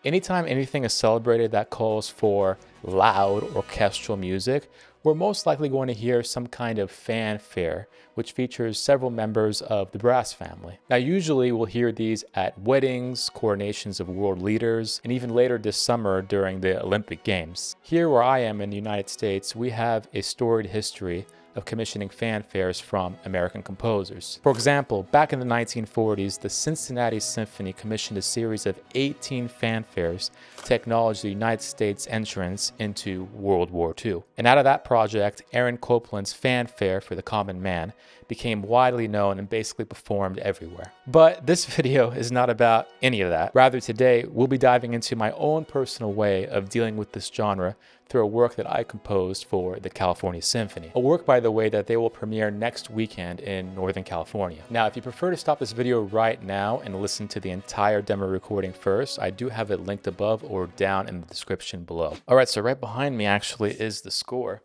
Anytime anything is celebrated that calls for loud orchestral music, we're most likely going to hear some kind of fanfare, which features several members of the brass family. Now, usually we'll hear these at weddings, coronations of world leaders, and even later this summer during the Olympic Games. Here where I am in the United States, we have a storied history of commissioning fanfares from American composers. For example, back in the 1940s, the Cincinnati Symphony commissioned a series of 18 fanfares to acknowledge the United States' entrance into World War II. And out of that project, Aaron Copland's Fanfare for the Common Man became widely known and basically performed everywhere. But this video is not about any of that. Rather, today, we'll be diving into my own personal way of dealing with this genre through a work that I composed for the California Symphony. A work, by the way, that they will premiere next weekend in Northern California. Now, if you prefer to stop this video right now and listen to the entire demo recording first, I do have it linked above or down in the description below. All right, so right behind me actually is the score.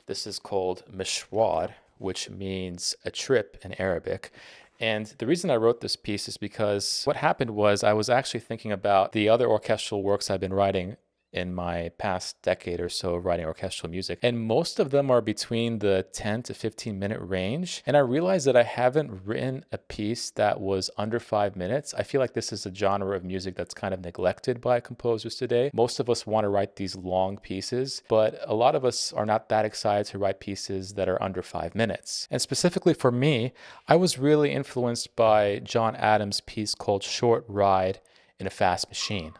This is called Mishwar, which means a trip in Arabic. And the reason I wrote this piece is because what happened was I was actually thinking about the other orchestral works I've been writing in my past decade or so of writing orchestral music. And most of them are between the 10 to 15 minute range. And I realized that I haven't written a piece that was under 5 minutes. I feel like this is a genre of music that's kind of neglected by composers today. Most of us want to write these long pieces, but a lot of us are not that excited to write pieces that are under 5 minutes. And specifically for me, I was really influenced by John Adams' piece called Short Ride in a Fast Machine.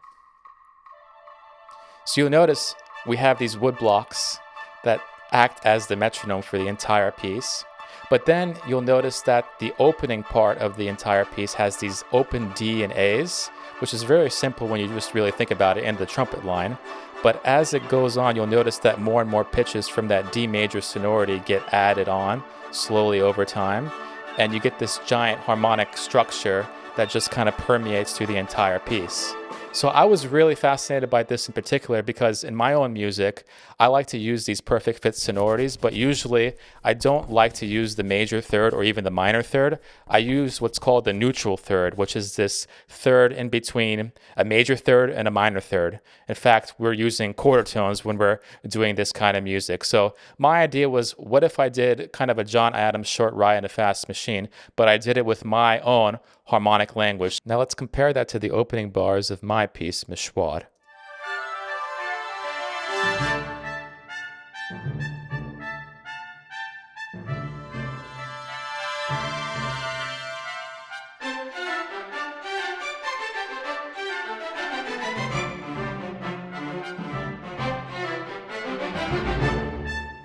So you'll notice we have these wood blocks that act as the metronome for the entire piece. But then you'll notice that the opening part of the entire piece has these open D and A's, which is very simple when you just really think about it in the trumpet line. But as it goes on, you'll notice that more and more pitches from that D major sonority get added on slowly over time. And you get this giant harmonic structure that just kind of permeates through the entire piece. So I was really fascinated by this in particular because in my own music, I like to use these perfect fit sonorities, but usually I don't like to use the major third or even the minor third. I use what's called the neutral third, which is this third in between a major third and a minor third. In fact, we're using quarter tones when we're doing this kind of music. So my idea was, what if I did kind of a John Adams Short Ride in a Fast Machine, but I did it with my own harmonic language. Now let's compare that to the opening bars of my piece, Mishwar.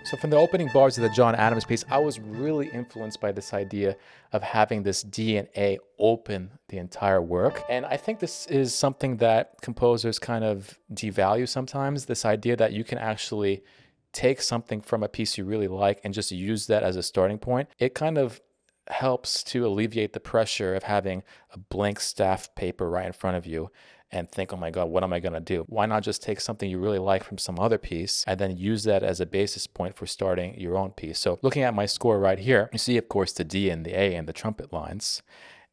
So from the opening bars of the John Adams piece, I was really influenced by this idea of having this D and A open the entire work. And I think this is something that composers kind of devalue sometimes, this idea that you can actually take something from a piece you really like and just use that as a starting point. It kind of helps to alleviate the pressure of having a blank staff paper right in front of you and think, oh my God, what am I going to do? Why not just take something you really like from some other piece and then use that as a basis point for starting your own piece? So looking at my score right here, you see, of course, the D and the A and the trumpet lines.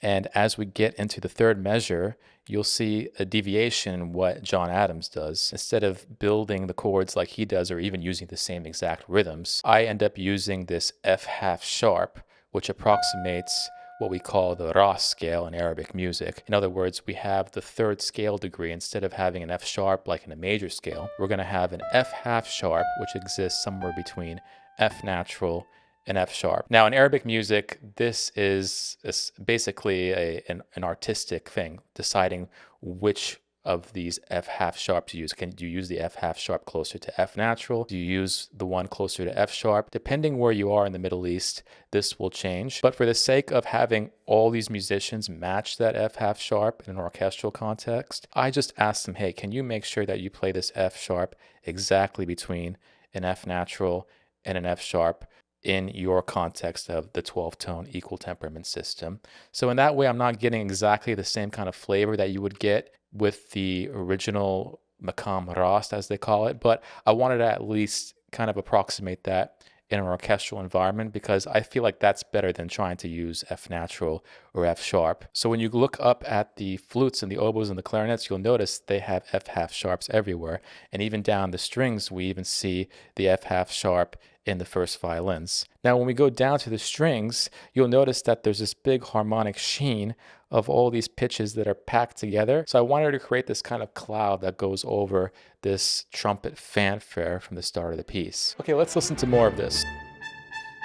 And as we get into the third measure, you'll see a deviation in what John Adams does. Instead of building the chords like he does or even using the same exact rhythms, I end up using this F half sharp, which approximates what we call the Ras scale in Arabic music. In other words, we have the third scale degree. Instead of having an F sharp like in a major scale, we're going to have an F half sharp, which exists somewhere between F natural and F sharp. Now in Arabic music, this is basically an artistic thing, deciding which of these F half sharps you use. Do you use the F half sharp closer to F natural? Do you use the one closer to F sharp? Depending where you are in the Middle East, this will change. But for the sake of having all these musicians match that F half sharp in an orchestral context, I just asked them, hey, can you make sure that you play this F sharp exactly between an F natural and an F sharp in your context of the 12-tone equal temperament system? So in that way, I'm not getting exactly the same kind of flavor that you would get with the original maqam rast, as they call it, but I wanted to at least kind of approximate that in an orchestral environment because I feel like that's better than trying to use F natural or F sharp. So when you look up at the flutes and the oboes and the clarinets, you'll notice they have F half sharps everywhere. And even down the strings, we even see the F half sharp in the first violins. Now, when we go down to the strings, you'll notice that there's this big harmonic sheen of all these pitches that are packed together. So I wanted to create this kind of cloud that goes over this trumpet fanfare from the start of the piece. Okay, let's listen to more of this.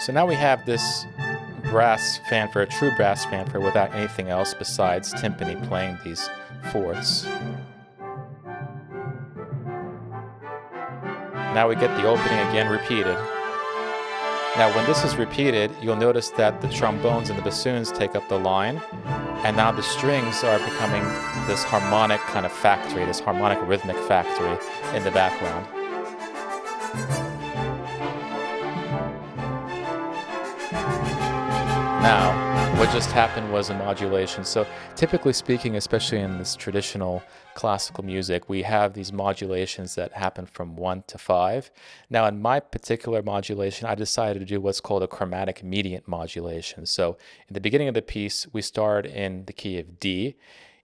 So now we have this brass fanfare, true brass fanfare without anything else besides timpani playing these fourths. Now we get the opening again repeated. Now when this is repeated, you'll notice that the trombones and the bassoons take up the line, and now the strings are becoming this harmonic kind of factory, this harmonic rhythmic factory in the background. Now, what just happened was a modulation. So typically speaking, especially in this traditional classical music, we have these modulations that happen from 1 to 5. Now, in my particular modulation, I decided to do what's called a chromatic mediant modulation. So in the beginning of the piece, we start in the key of D,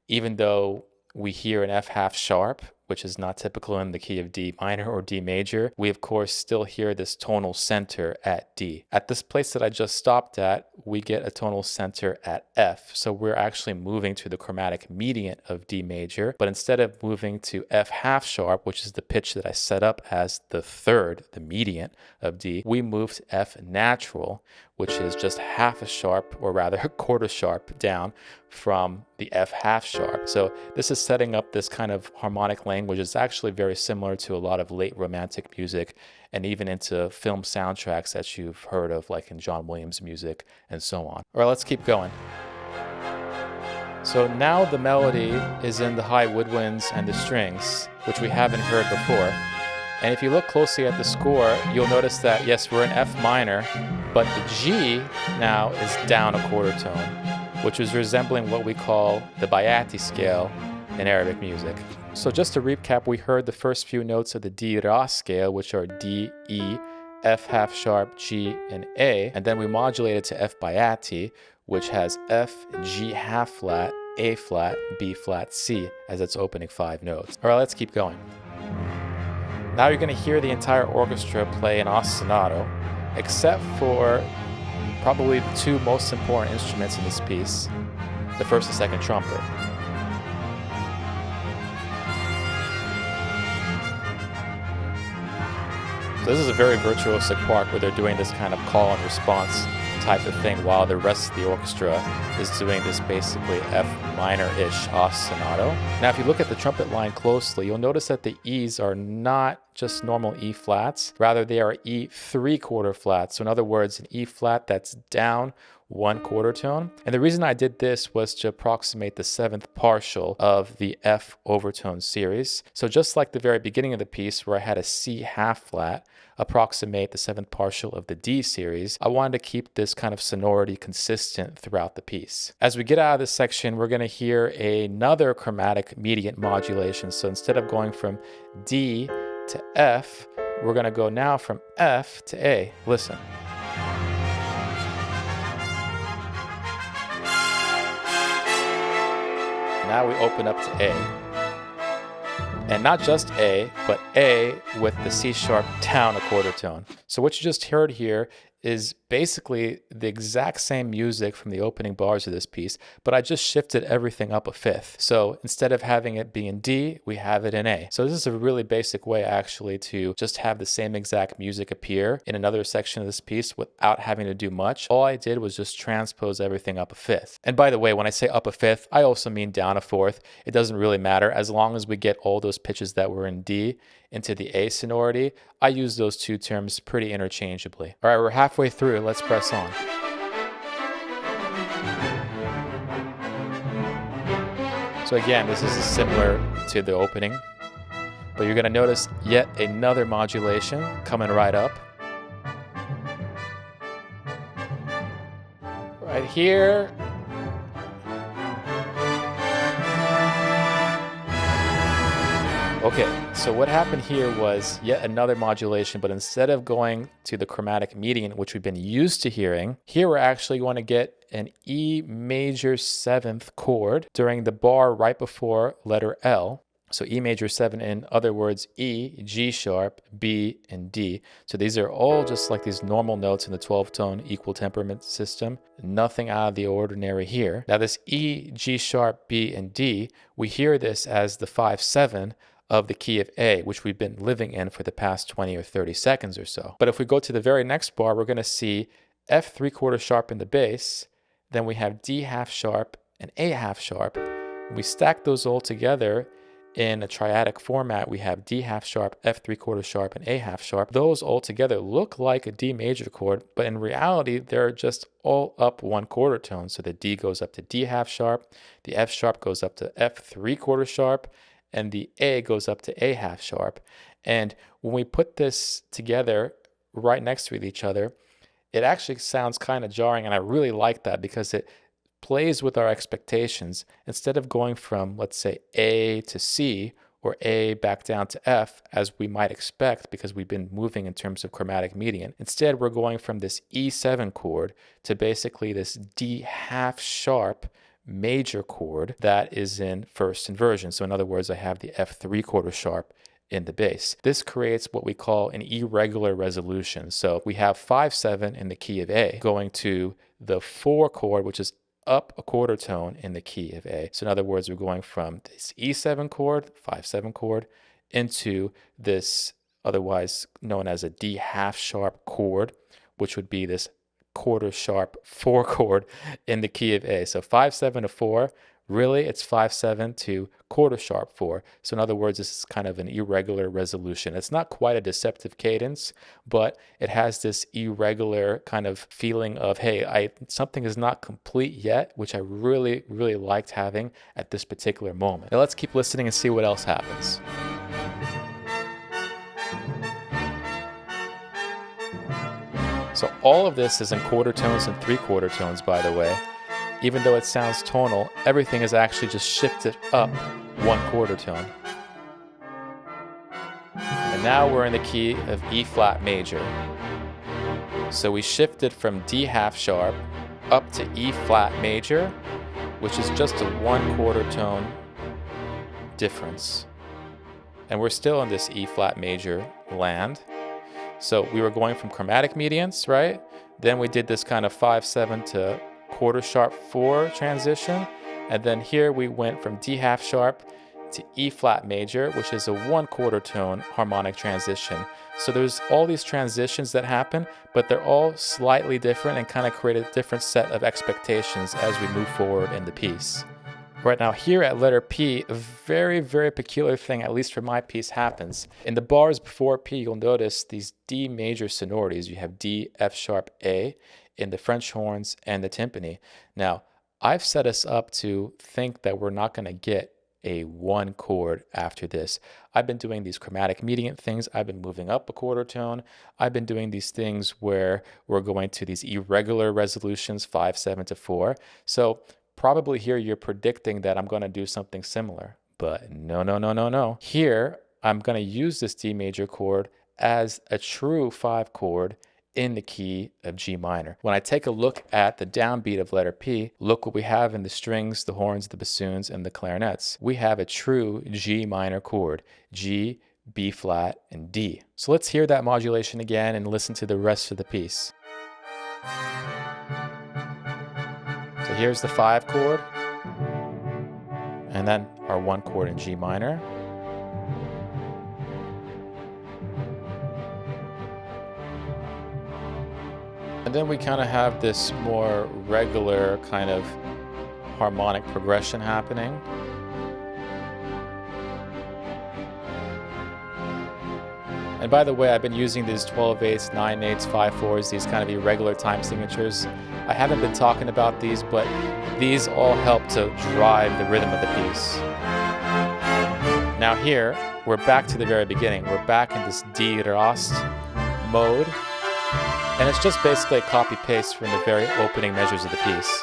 even though we hear an F half sharp, which is not typical in the key of D minor or D major. We of course still hear this tonal center at D. At this place that I just stopped at, we get a tonal center at F. So we're actually moving to the chromatic mediant of D major, but instead of moving to F half sharp, which is the pitch that I set up as the third, the mediant of D, we move to F natural, which is just half a sharp, or rather a quarter sharp down from the F half sharp. So this is setting up this kind of harmonic language. It's actually very similar to a lot of late romantic music and even into film soundtracks that you've heard of, like in John Williams music and so on. All right, let's keep going. So now the melody is in the high woodwinds and the strings, which we haven't heard before. And if you look closely at the score, you'll notice that, yes, we're in F minor, but the G now is down a quarter tone, which is resembling what we call the Bayati scale in Arabic music. So just to recap, we heard the first few notes of the D-Ra scale, which are D, E, F half sharp, G, and A, and then we modulated to F Bayati, which has F, G half flat, A flat, B flat, C as its opening 5 notes. All right, let's keep going. Now you're going to hear the entire orchestra play an ostinato, except for probably the 2 most important instruments in this piece, the first and second trumpet. So this is a very virtuosic part where they're doing this kind of call and response type of thing while the rest of the orchestra is doing this basically F minor-ish ostinato. Now if you look at the trumpet line closely, you'll notice that the E's are not just normal E flats, rather they are E 3/4 flats. So in other words, an E flat that's down 1/4 tone. And the reason I did this was to approximate the 7th partial of the F overtone series. So just like the very beginning of the piece where I had a C half flat approximate the 7th partial of the D series, I wanted to keep this kind of sonority consistent throughout the piece. As we get out of this section, we're going to hear another chromatic mediant modulation. So instead of going from D to F, we're going to go now from F to A. Listen. Now we open up to A. And not just A, but A with the C sharp down a quarter tone. So what you just heard here is basically the exact same music from the opening bars of this piece, but I just shifted everything up a 5th. So instead of having it be in D, we have it in A. So this is a really basic way actually to just have the same exact music appear in another section of this piece without having to do much. All I did was just transpose everything up a 5th. And by the way, when I say up a 5th, I also mean down a 4th. It doesn't really matter as long as we get all those pitches that were in D into the A sonority. I use those 2 terms pretty interchangeably. All right, we're halfway through. Let's press on. So again, this is similar to the opening, but you're going to notice yet another modulation coming right up. Right here. Okay, so what happened here was yet another modulation, but instead of going to the chromatic median, which we've been used to hearing, here we're actually going to get an E major 7th chord during the bar right before letter L. So E major 7, in other words, E, G sharp, B, and D. So these are all just like these normal notes in the 12-tone equal temperament system. Nothing out of the ordinary here. Now this E, G sharp, B, and D, we hear this as the 5/7 of the key of A, which we've been living in for the past 20 or 30 seconds or so. But if we go to the very next bar, we're going to see F 3/4 sharp in the bass, then we have D half sharp and A half sharp. We stack those all together in a triadic format. We have D half sharp, F 3/4 sharp, and A half sharp. Those all together look like a D major chord, but in reality, they're just all up 1/4 tone. So the D goes up to D half sharp, the F sharp goes up to F 3/4 sharp, and the A goes up to A half sharp. And when we put this together right next to each other, it actually sounds kind of jarring, and I really like that because it plays with our expectations. Instead of going from, let's say, A to C or A back down to F, as we might expect because we've been moving in terms of chromatic median, instead we're going from this E7 chord to basically this D half sharp major chord that is in first inversion. So in other words, I have the F 3/4 sharp in the bass. This creates what we call an irregular resolution. So we have 5/7 in the key of A going to the 4 chord, which is up 1/4 tone in the key of A. So in other words, we're going from this E7 chord, 5/7 chord, into this otherwise known as a D half sharp chord, which would be this 1/4 sharp 4 chord in the key of A. So 5/7 to 4, really it's 5/7 to 1/4 sharp 4. So in other words, this is kind of an irregular resolution. It's not quite a deceptive cadence, but it has this irregular kind of feeling of, hey, something is not complete yet, which I really, really liked having at this particular moment. Now let's keep listening and see what else happens. So all of this is in 1/4 tones and 3/4 tones, by the way. Even though it sounds tonal, everything is actually just shifted up 1/4 tone. And now we're in the key of E flat major. So we shifted from D half sharp up to E flat major, which is just a 1/4 tone difference. And we're still in this E flat major land. So we were going from chromatic medians, right? Then we did this kind of 5/7 to 1/4 sharp 4 transition. And then here we went from D half sharp to E flat major, which is a 1/4 tone harmonic transition. So there's all these transitions that happen, but they're all slightly different and kind of create a different set of expectations as we move forward in the piece. Right now here at letter P, a very, very peculiar thing, at least for my piece, happens. In the bars before P, you'll notice these D major sonorities. You have D, F sharp, A in the French horns and the timpani. Now, I've set us up to think that we're not going to get a 1 chord after this. I've been doing these chromatic median things. I've been moving up 1/4 tone. I've been doing these things where we're going to these irregular resolutions, 5/7 to 4. So probably here you're predicting that I'm going to do something similar, but no. Here, I'm going to use this D major chord as a true 5 chord in the key of G minor. When I take a look at the downbeat of letter P, look what we have in the strings, the horns, the bassoons, and the clarinets. We have a true G minor chord, G, B flat, and D. So let's hear that modulation again and listen to the rest of the piece. So here's the 5 chord, and then our 1 chord in G minor. And then we kind of have this more regular kind of harmonic progression happening. And by the way, I've been using these 12/8, 9/8, 5/4s, these kind of irregular time signatures. I haven't been talking about these, but these all help to drive the rhythm of the piece. Now here, we're back to the very beginning. We're back in this D Rast mode. And it's just basically a copy-paste from the very opening measures of the piece.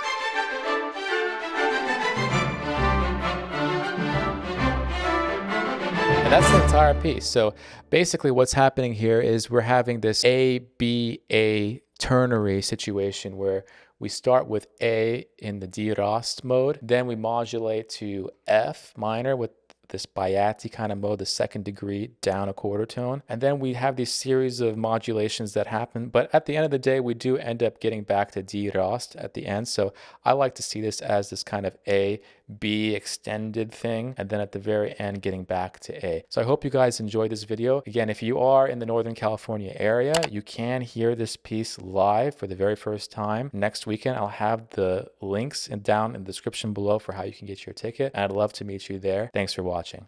And that's the entire piece. So basically what's happening here is we're having this A, B, A ternary situation where we start with A in the D Rast mode, then we modulate to F minor with this Baiati kind of mode, the second degree down a quarter tone. And then we have these series of modulations that happen. But at the end of the day, we do end up getting back to D Rast at the end. So I like to see this as this kind of A, B extended thing. And then at the very end, getting back to A. So I hope you guys enjoyed this video. Again, if you are in the Northern California area, you can hear this piece live for the very first time. Next weekend, I'll have the links down in the description below for how you can get your ticket. And I'd love to meet you there. Thanks for watching.